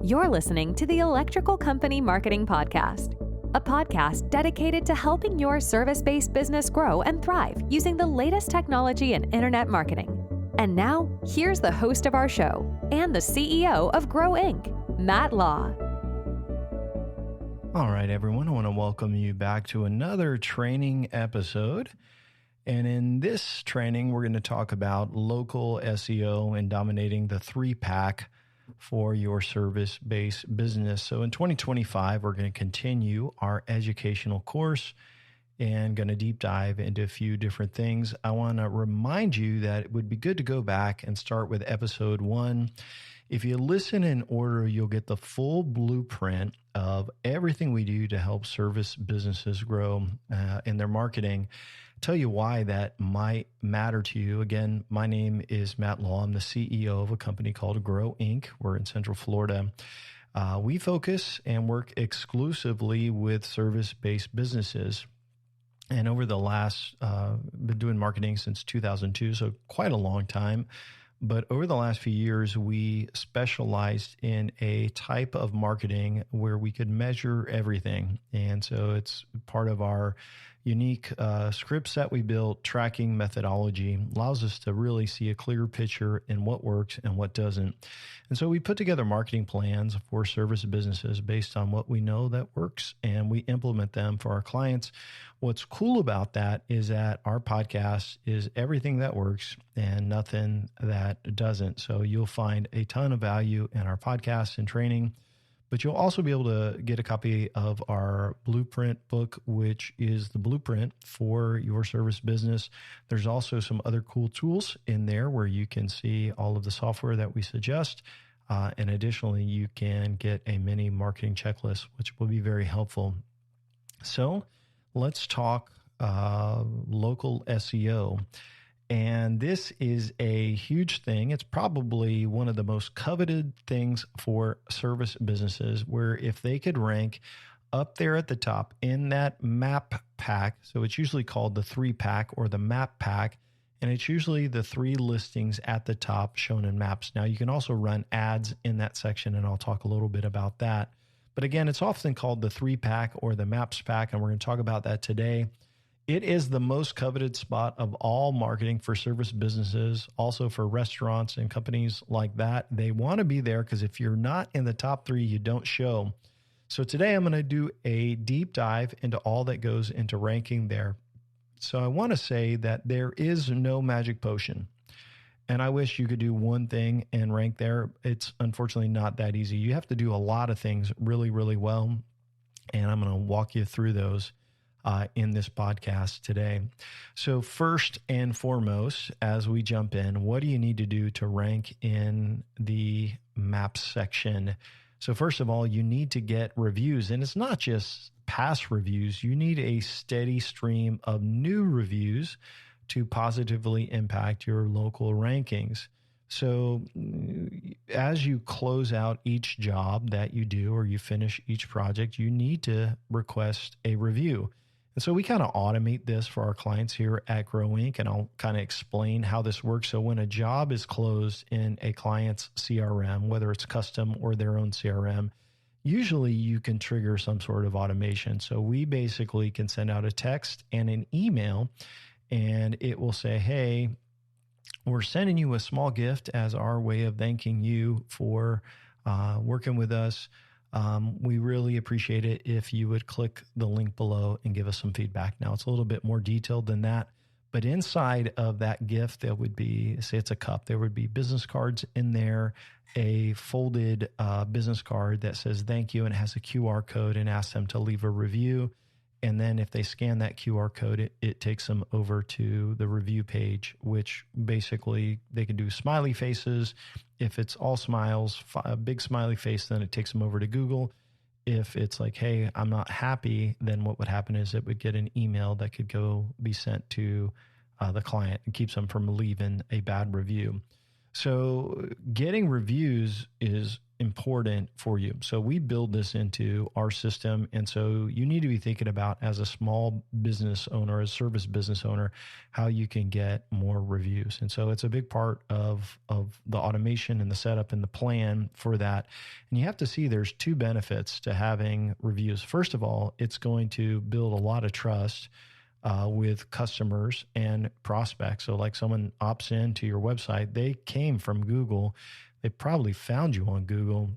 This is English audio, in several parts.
You're listening to the Electrical Company Marketing Podcast, a podcast dedicated to helping your service-based business grow and thrive using the latest technology in internet marketing. And now, here's the host of our show and the CEO of Grow Inc., Matt Law. All right, everyone, I want to welcome you back to another training episode. And in this training, we're going to talk about local SEO and dominating the 3-pack for your service-based business. So in 2025, we're going to continue our educational course and going to deep dive into a few different things. I want to remind you that it would be good to go back and start with episode 1. If you listen in order, you'll get the full blueprint of everything we do to help service businesses grow in their marketing. Tell you why that might matter to you. Again, my name is Matt Law. I'm the CEO of a company called Grow Inc. We're in Central Florida. We focus and work exclusively with service-based businesses. And over the last, been doing marketing since 2002, so quite a long time. But over the last few years, we specialized in a type of marketing where we could measure everything. And so it's part of our unique scripts that we built, tracking methodology, allows us to really see a clear picture in what works and what doesn't. And so we put together marketing plans for service businesses based on what we know that works, and we implement them for our clients. What's cool about that is that our podcast is everything that works and nothing that doesn't. So you'll find a ton of value in our podcast and training. But you'll also be able to get a copy of our blueprint book, which is the blueprint for your service business. There's also some other cool tools in there where you can see all of the software that we suggest. And additionally, you can get a mini marketing checklist, which will be very helpful. So let's talk local SEO. And this is a huge thing. It's probably one of the most coveted things for service businesses, where if they could rank up there at the top in that map pack, so it's usually called the 3-pack or the map pack, and it's usually the 3 listings at the top shown in maps. Now, you can also run ads in that section, and I'll talk a little bit about that. But again, it's often called the 3-pack or the maps pack, and we're going to talk about that today. It is the most coveted spot of all marketing for service businesses, also for restaurants and companies like that. They want to be there because if you're not in the top 3, you don't show. So today I'm going to do a deep dive into all that goes into ranking there. So I want to say that there is no magic potion. And I wish you could do one thing and rank there. It's unfortunately not that easy. You have to do a lot of things really, really well. And I'm going to walk you through those in this podcast today. So first and foremost, as we jump in, what do you need to do to rank in the maps section? So first of all, you need to get reviews, and it's not just past reviews. You need a steady stream of new reviews to positively impact your local rankings. So as you close out each job that you do or you finish each project, you need to request a review. And so we kind of automate this for our clients here at Grow Inc. And I'll kind of explain how this works. So when a job is closed in a client's CRM, whether it's custom or their own CRM, usually you can trigger some sort of automation. So we basically can send out a text and an email, and it will say, hey, we're sending you a small gift as our way of thanking you for working with us. We really appreciate it if you would click the link below and give us some feedback. Now, it's a little bit more detailed than that, but inside of that gift, there would be, say it's a cup, there would be business cards in there, a folded business card that says thank you and it has a QR code and asks them to leave a review. And then if they scan that QR code, it takes them over to the review page, which basically they can do smiley faces. If it's all smiles, a big smiley face, then it takes them over to Google. If it's like, hey, I'm not happy, then what would happen is it would get an email that could go be sent to the client and keeps them from leaving a bad review. So getting reviews is important for you. So we build this into our system. And so you need to be thinking about, as a small business owner, a service business owner, how you can get more reviews. And so it's a big part of the automation and the setup and the plan for that. And you have to see there's two benefits to having reviews. First of all, it's going to build a lot of trust with customers and prospects. So like someone opts into your website, they came from Google, they probably found you on Google,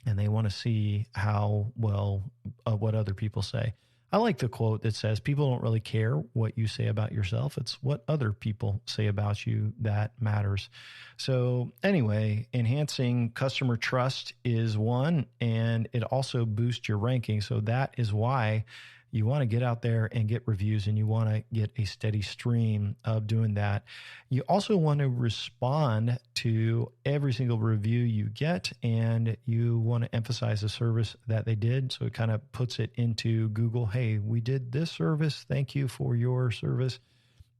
and they want to see how well, what other people say. I like the quote that says, people don't really care what you say about yourself. It's what other people say about you that matters. So anyway, enhancing customer trust is one, and it also boosts your ranking. So that is why you want to get out there and get reviews, and you want to get a steady stream of doing that. You also want to respond to every single review you get, and you want to emphasize the service that they did. So it kind of puts it into Google. Hey, we did this service. Thank you for your service.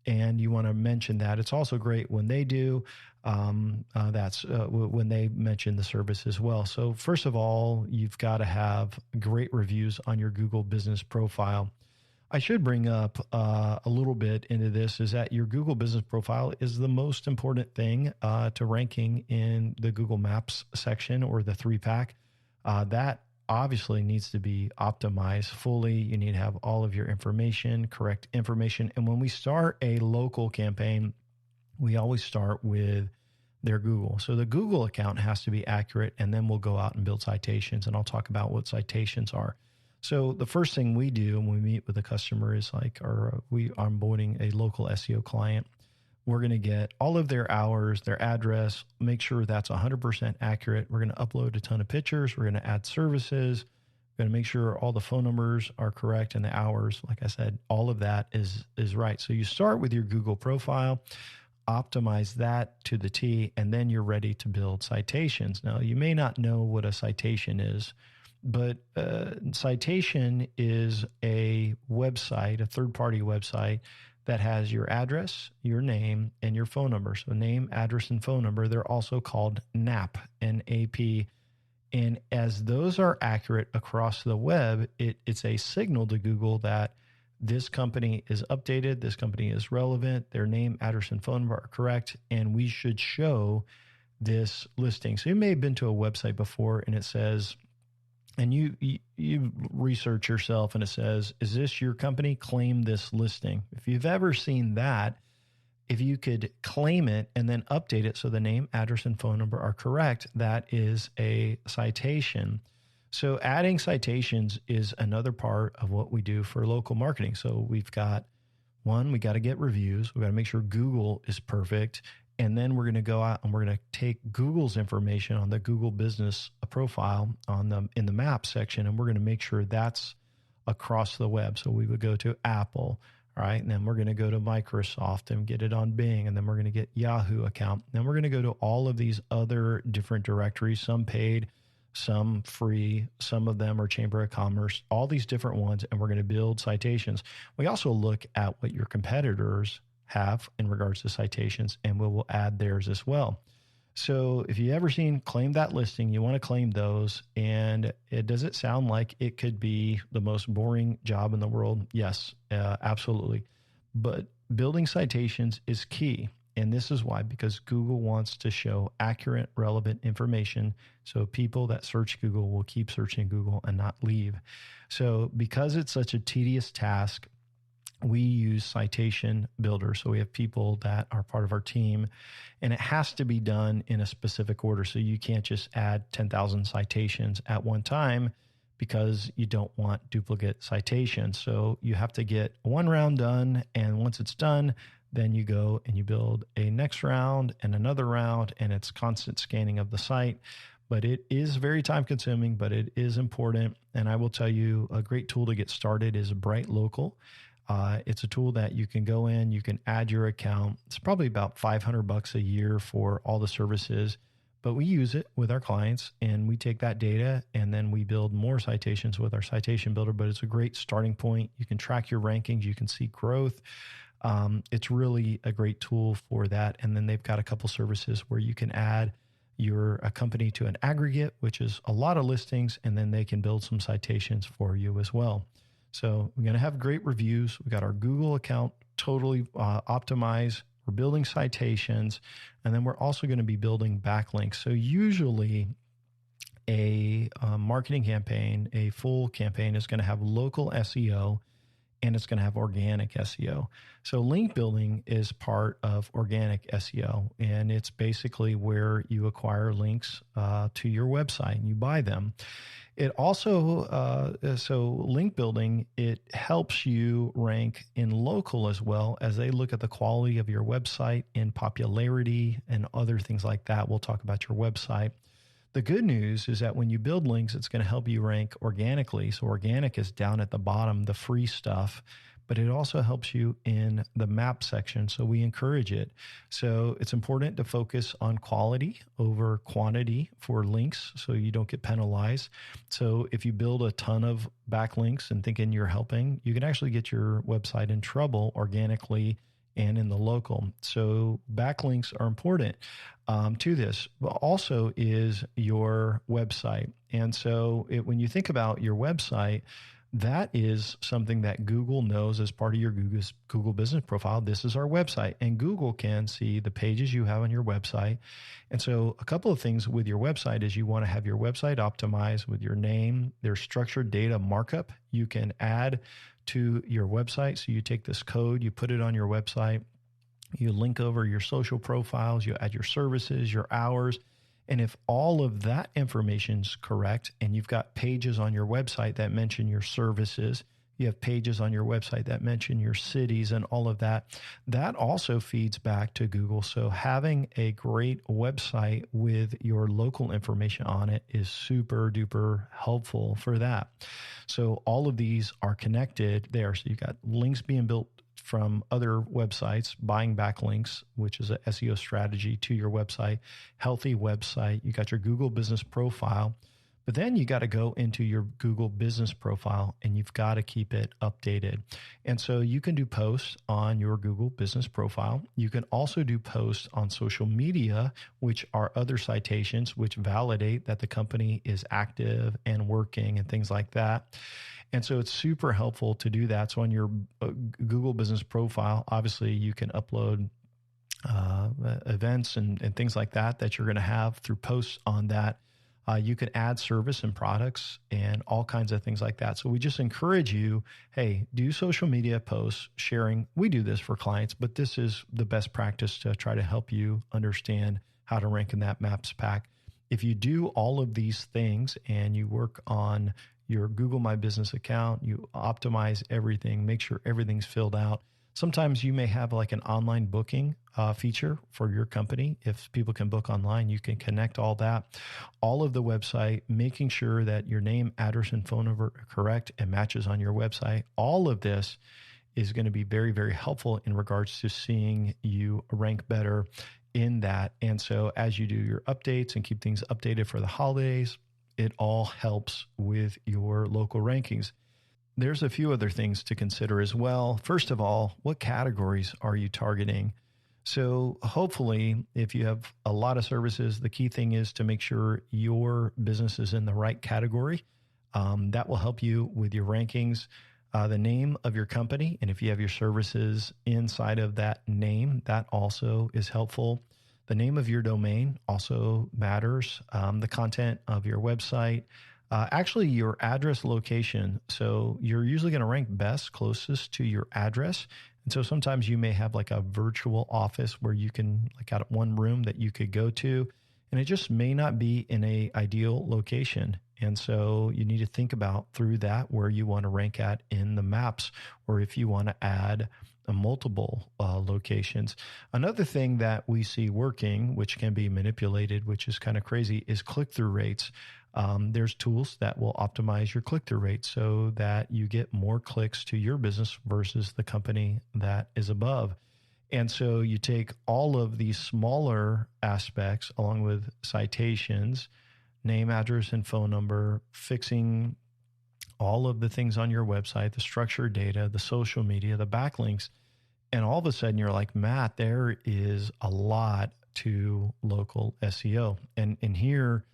And you want to mention that. It's also great when they do. That's when they mention the service as well. So first of all, you've got to have great reviews on your Google business profile. I should bring up a little bit into this, is that your Google business profile is the most important thing to ranking in the Google Maps section or the 3-pack. That obviously needs to be optimized fully. You need to have all of your information, correct information. And when we start a local campaign, we always start with their Google. So the Google account has to be accurate, and then we'll go out and build citations. And I'll talk about what citations are. So the first thing we do when we meet with a customer is we are onboarding a local SEO client. We're going to get all of their hours, their address, make sure that's 100% accurate. We're going to upload a ton of pictures. We're going to add services. We're going to make sure all the phone numbers are correct and the hours. Like I said, all of that is right. So you start with your Google profile, optimize that to the T, and then you're ready to build citations. Now, you may not know what a citation is, but citation is a website, a third-party website that has your address, your name, and your phone number. So name, address, and phone number. They're also called NAP, N-A-P. And as those are accurate across the web, it's a signal to Google that this company is updated, this company is relevant, their name, address, and phone number are correct, and we should show this listing. So you may have been to a website before and it says, and you research yourself and it says, is this your company? Claim this listing. If you've ever seen that, if you could claim it and then update it so the name, address, and phone number are correct, that is a citation. So adding citations is another part of what we do for local marketing. So we've got one, we got to get reviews. We got to make sure Google is perfect. And then we're going to go out and we're going to take Google's information on the Google business profile in the map section, and we're going to make sure that's across the web. So we would go to Apple, all right, and then we're going to go to Microsoft and get it on Bing, and then we're going to get Yahoo account. Then we're going to go to all of these other different directories, some paid, some free, some of them are Chamber of Commerce, all these different ones, and we're going to build citations. We also look at what your competitors have in regards to citations, and we will add theirs as well. So if you ever seen claim that listing, you want to claim those. And does it sound like it could be the most boring job in the world? Yes, absolutely. But building citations is key. And this is why, because Google wants to show accurate, relevant information. So people that search Google will keep searching Google and not leave. So because it's such a tedious task, we use citation builder. So we have people that are part of our team, and it has to be done in a specific order. So you can't just add 10,000 citations at one time because you don't want duplicate citations. So you have to get one round done. And once it's done, then you go and you build a next round and another round, and it's constant scanning of the site. But it is very time consuming, but it is important. And I will tell you, a great tool to get started is Bright Local. It's a tool that you can go in, you can add your account. It's probably about $500 a year for all the services, but we use it with our clients, and we take that data and then we build more citations with our citation builder. But it's a great starting point. You can track your rankings, you can see growth. It's really a great tool for that. And then they've got a couple services where you can add a company to an aggregate, which is a lot of listings, and then they can build some citations for you as well. So we're going to have great reviews. We got our Google account totally optimized. We're building citations, and then we're also going to be building backlinks. So usually a marketing campaign, a full campaign is going to have local SEO and it's going to have organic SEO. So link building is part of organic SEO, and it's basically where you acquire links to your website and you buy them. It also, so link building, it helps you rank in local as well as they look at the quality of your website and popularity and other things like that. We'll talk about your website. The good news is that when you build links, it's going to help you rank organically. So organic is down at the bottom, the free stuff, but it also helps you in the map section. So we encourage it. So it's important to focus on quality over quantity for links so you don't get penalized. So if you build a ton of backlinks and thinking you're helping, you can actually get your website in trouble organically and in the local. So backlinks are important to this, but also is your website. And so when you think about your website, that is something that Google knows as part of your Google business profile. This is our website, and Google can see the pages you have on your website. And so a couple of things with your website is you want to have your website optimized with your name. There's structured data markup you can add to your website. So you take this code, you put it on your website, you link over your social profiles, you add your services, your hours. And if all of that information's correct, and you've got pages on your website that mention your services, you have pages on your website that mention your cities and all of that, that also feeds back to Google. So having a great website with your local information on it is super duper helpful for that. So all of these are connected there. So you got links being built from other websites, buying backlinks, which is an SEO strategy to your website, healthy website. You got your Google business profile, but then you got to go into your Google business profile and you've got to keep it updated. And so you can do posts on your Google business profile. You can also do posts on social media, which are other citations, which validate that the company is active and working and things like that. And so it's super helpful to do that. So on your Google business profile, obviously you can upload events and things like that you're going to have through posts on that. You can add service and products and all kinds of things like that. So we just encourage you, hey, do social media posts, sharing. We do this for clients, but this is the best practice to try to help you understand how to rank in that Maps pack. If you do all of these things and you work on your Google My Business account, you optimize everything, make sure everything's filled out. Sometimes you may have like an online booking feature for your company. If people can book online, you can connect all that. All of the website, making sure that your name, address, and phone number are correct and matches on your website. All of this is going to be very, very helpful in regards to seeing you rank better in that. And so as you do your updates and keep things updated for the holidays, it all helps with your local rankings. There's a few other things to consider as well. First of all, what categories are you targeting? So hopefully, if you have a lot of services, the key thing is to make sure your business is in the right category. That will help you with your rankings. The name of your company, and if you have your services inside of that name, that also is helpful. The name of your domain also matters. The content of your website, actually your address location. So you're usually going to rank best closest to your address. And so sometimes you may have like a virtual office where you can like out one room that you could go to, and it just may not be in a ideal location. And so you need to think about through that where you want to rank at in the maps, or if you want to add multiple locations. Another thing that we see working, which can be manipulated, which is kind of crazy, is click-through rates. There's tools that will optimize your click-through rate so that you get more clicks to your business versus the company that is above. And so you take all of these smaller aspects along with citations, name, address, and phone number, fixing all of the things on your website, the structured data, the social media, the backlinks, And all of a sudden you're like, Matt, there is a lot to local SEO. And here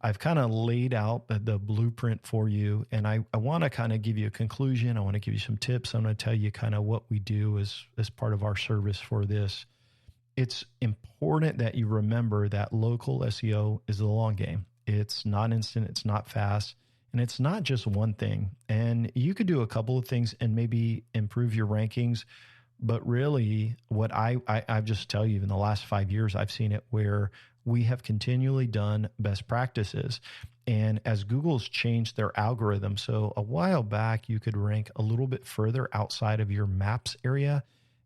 I've kind of laid out the blueprint for you. And I want to kind of give you a conclusion. I want to give you some tips. I'm going to tell you kind of what we do as part of our service for this. It's important that you remember that local SEO is the long game. It's not instant. It's not fast. And it's not just one thing. And you could do a couple of things and maybe improve your rankings. But really, what I just tell you, in the last 5 years, I've seen it where we have continually done best practices. And as Google's changed their algorithm, so a while back, you could rank a little bit further outside of your maps area.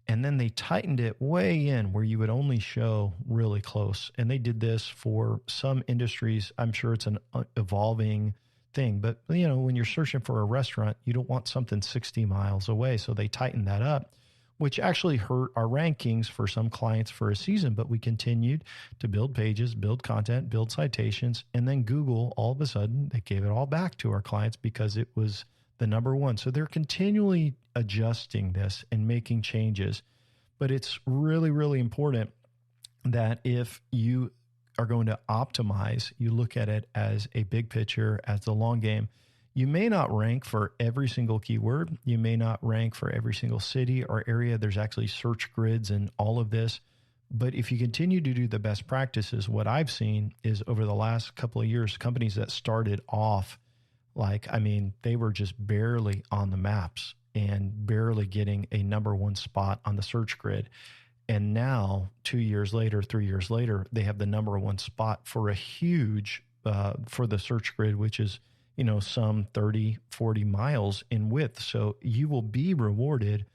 And then they tightened it way in where you would only show really close. And they did this for some industries. I'm sure it's an evolving thing. But, when you're searching for a restaurant, you don't want something 60 miles away. So they tightened that up, which actually hurt our rankings for some clients for a season. But we continued to build pages, build content, build citations. And then Google, all of a sudden, they gave it all back to our clients because it was the number one. So they're continually adjusting this and making changes. But it's really, really important that if you are going to optimize, you look at it as a big picture, as the long game. You may not rank for every single keyword. You may not rank for every single city or area. There's actually search grids and all of this. But if you continue to do the best practices, what I've seen is over the last couple of years, companies that started off they were just barely on the maps and barely getting a number one spot on the search grid. And now 2 years later, 3 years later, they have the number one spot for a huge, for the search grid, which is, some 30, 40 miles in width. So you will be rewarded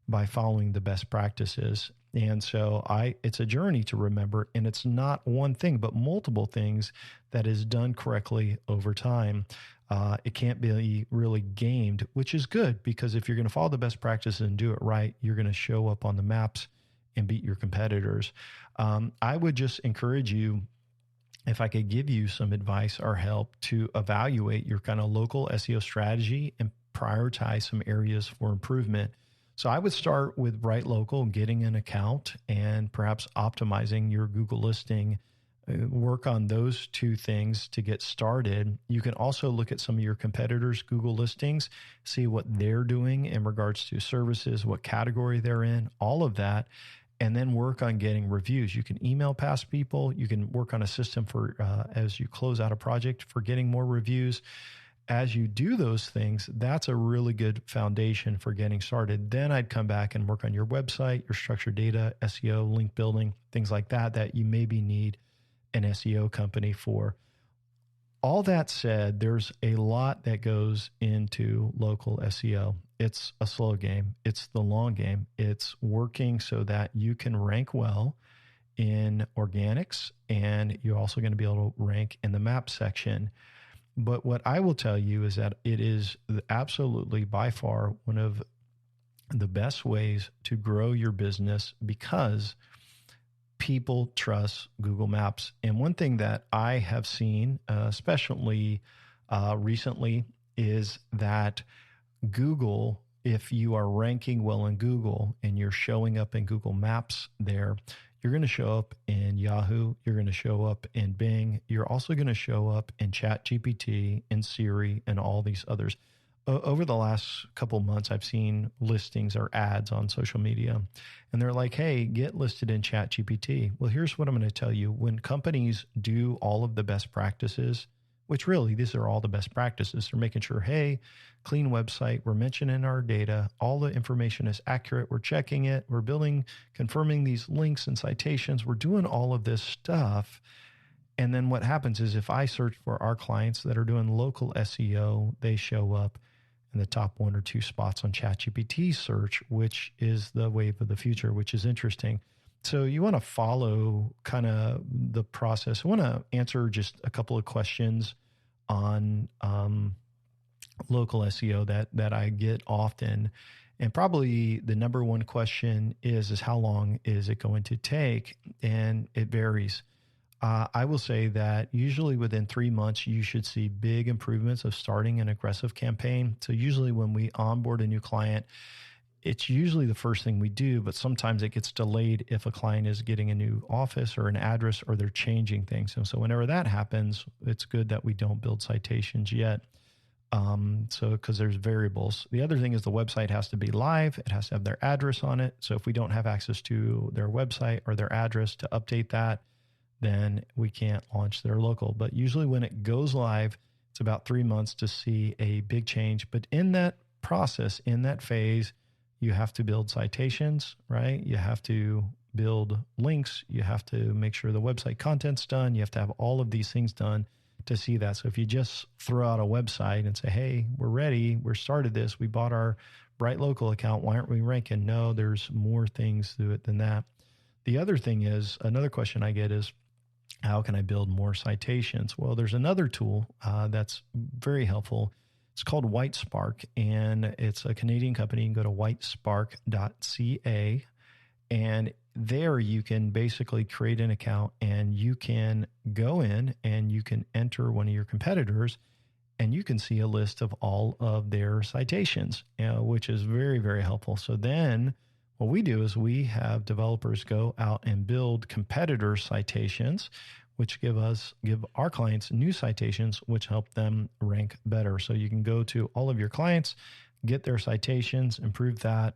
by following the best practices. And so it's a journey to remember, and it's not one thing, but multiple things that is done correctly over time. It can't be really gamed, which is good, because if you're going to follow the best practices and do it right, you're going to show up on the maps and beat your competitors. I would just encourage you, if I could give you some advice or help, to evaluate your kind of local SEO strategy and prioritize some areas for improvement. So I would start with Right Local, getting an account, and perhaps optimizing your Google listing. Work on those two things to get started. You can also look at some of your competitors' Google listings, see what they're doing in regards to services, what category they're in, all of that, and then work on getting reviews. You can email past people. You can work on a system for, as you close out a project, for getting more reviews. As you do those things, that's a really good foundation for getting started. Then I'd come back and work on your website, your structured data, SEO, link building, things like that you maybe need an SEO company for. All that said, there's a lot that goes into local SEO. It's a slow game. It's the long game. It's working so that you can rank well in organics, and you're also going to be able to rank in the map section. But what I will tell you is that it is absolutely by far one of the best ways to grow your business, because people trust Google Maps. And one thing that I have seen, especially recently, is that Google, if you are ranking well in Google and you're showing up in Google Maps there, you're going to show up in Yahoo. You're going to show up in Bing. You're also going to show up in ChatGPT, in Siri, and all these others. Over the last couple of months, I've seen listings or ads on social media, and they're like, hey, get listed in ChatGPT. Well, here's what I'm going to tell you. When companies do all of the best practices, which really, these are all the best practices, they're making sure, hey, clean website, we're mentioning our data, all the information is accurate, we're checking it, we're building, confirming these links and citations, we're doing all of this stuff. And then what happens is, if I search for our clients that are doing local SEO, they show up in the top 1 or 2 spots on ChatGPT search, which is the wave of the future, which is interesting. So you want to follow kind of the process. I want to answer just a couple of questions on local SEO that I get often. And probably the number one question is how long is it going to take? And it varies. I will say that usually within 3 months, you should see big improvements of starting an aggressive campaign. So usually when we onboard a new client, it's usually the first thing we do, but sometimes it gets delayed if a client is getting a new office or an address or they're changing things. And so whenever that happens, it's good that we don't build citations yet. Because there's variables. The other thing is the website has to be live. It has to have their address on it. So if we don't have access to their website or their address to update that, then we can't launch their local. But usually when it goes live, it's about 3 months to see a big change. But in that process, in that phase, you have to build citations, right? You have to build links. You have to make sure the website content's done. You have to have all of these things done to see that. So if you just throw out a website and say, hey, we're ready, we started this, we bought our Bright Local account, why aren't we ranking? No, there's more things to it than that. The other thing is, another question I get is, how can I build more citations? Well, there's another tool that's very helpful. It's called WhiteSpark, and it's a Canadian company. You can go to whitespark.ca, and there you can basically create an account and you can go in and you can enter one of your competitors and you can see a list of all of their citations, which is very, very helpful. So then what we do is we have developers go out and build competitor citations, which give our clients new citations, which help them rank better. So you can go to all of your clients, get their citations, improve that.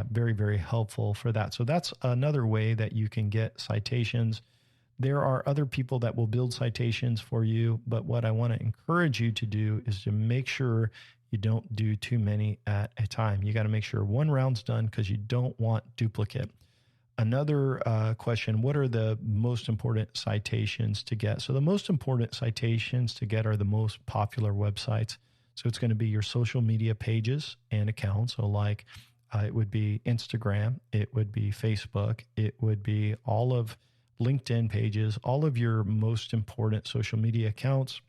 Very, very helpful for that. So that's another way that you can get citations. There are other people that will build citations for you, but what I want to encourage you to do is to make sure you don't do too many at a time. You got to make sure one round's done because you don't want duplicate. Another question, what are the most important citations to get? So the most important citations to get are the most popular websites. So it's going to be your social media pages and accounts. So like it would be Instagram, it would be Facebook, it would be all of LinkedIn pages, all of your most important social media accounts.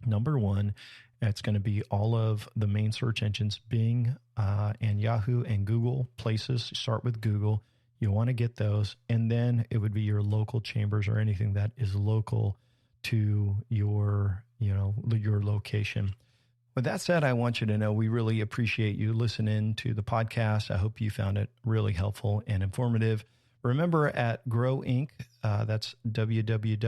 Number one, it's going to be all of the main search engines, Bing and Yahoo and Google places. Start with Google. You want to get those. And then it would be your local chambers or anything that is local to your location. With that said, I want you to know we really appreciate you listening to the podcast. I hope you found it really helpful and informative. Remember at Grow Inc., that's www.gro.inc.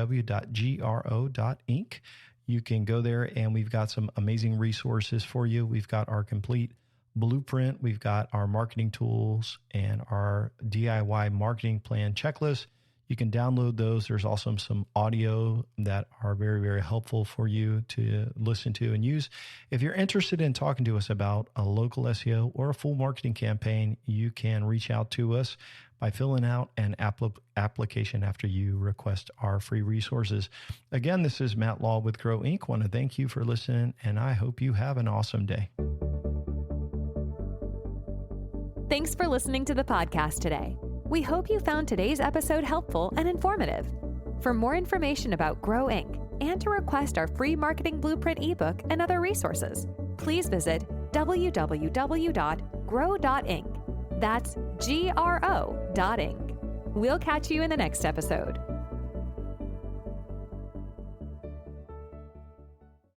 You can go there and we've got some amazing resources for you. We've got our complete blueprint. We've got our marketing tools and our DIY marketing plan checklist. You can download those. There's also some audio that are very, very helpful for you to listen to and use. If you're interested in talking to us about a local SEO or a full marketing campaign, you can reach out to us by filling out an application after you request our free resources. Again, this is Matt Law with Grow Inc. I want to thank you for listening, and I hope you have an awesome day. Thanks for listening to the podcast today. We hope you found today's episode helpful and informative. For more information about Grow Inc. and to request our free marketing blueprint ebook and other resources, please visit www.grow.inc. That's GRO.inc. We'll catch you in the next episode.